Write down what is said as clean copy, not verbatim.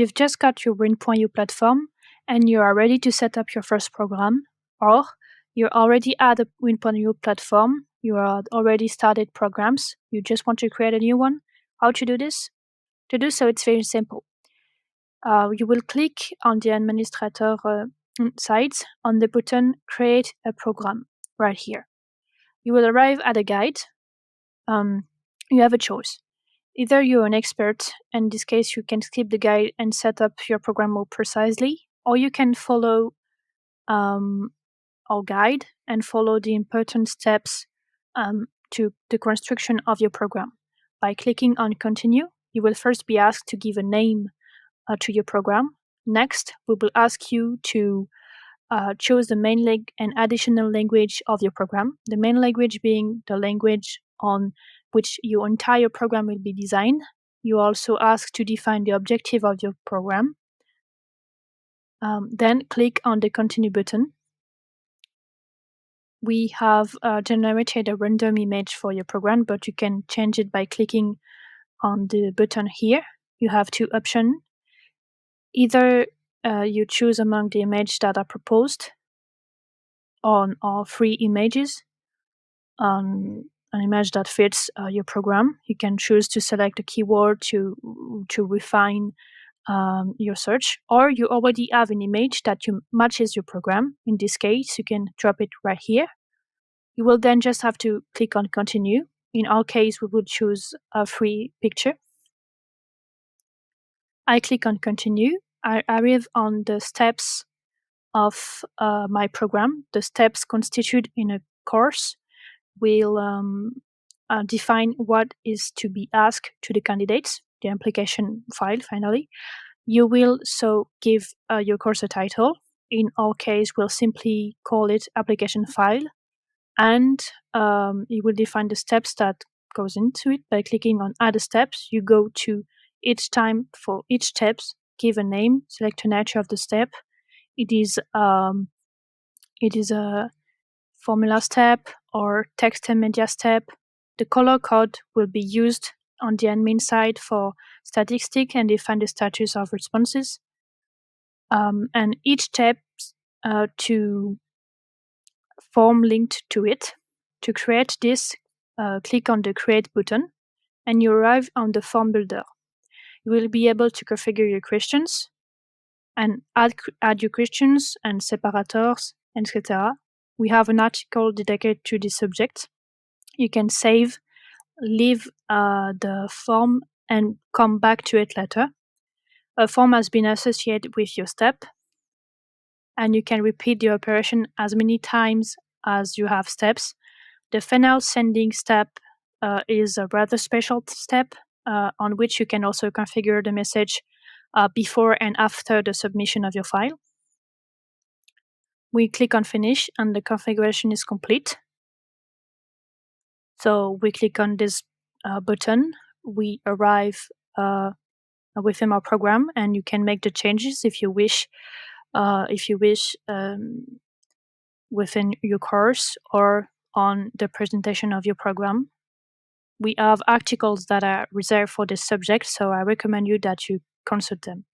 You've just got your Win.io platform and you are ready to set up your first program, or you're already at the Win.io platform, you are already started programs, you just want to create a new one. How to do this? To do so, it's very simple. You will click on the administrator side on the button Create a Program right here. You will arrive at a guide. You have a choice. Either you're an expert, in this case you can skip the guide and set up your program more precisely, or you can follow our guide and follow the important steps to the construction of your program. By clicking on Continue, you will first be asked to give a name to your program. Next, we will ask you to choose the main and additional language of your program, the main language being the language on which your entire program will be designed. You also ask to define the objective of your program. Then click on the Continue button. We have generated a random image for your program, but you can change it by clicking on the button here. You have two options. Either you choose among the images that are proposed on or free images, an image that fits your program. You can choose to select a keyword to refine your search, or you already have an image that matches your program. In this case, you can drop it right here. You will then just have to click on Continue. In our case, we would choose a free picture. I click on Continue. I arrive on the steps of my program. The steps constituted in a course will define what is to be asked to the candidates, the application file finally. You will so give your course a title. In our case, we'll simply call it application file, and you will define the steps that goes into it by clicking on Add Steps. You go to each time for each steps, give a name, select the nature of the step. It is a formula step or text and media step. The color code will be used on the admin side for statistics and define the status of responses. And each step to form linked to it. To create this, click on the Create button and you arrive on the form builder. You will be able to configure your questions and add your questions and separators, etc. We have an article dedicated to this subject. You can save, leave the form and come back to it later. A form has been associated with your step, and you can repeat the operation as many times as you have steps. The final sending step is a rather special step on which you can also configure the message before and after the submission of your file. We click on Finish and the configuration is complete. So we click on this button, we arrive within our program, and you can make the changes if you wish within your course or on the presentation of your program. We have articles that are reserved for this subject, so I recommend you that you consult them.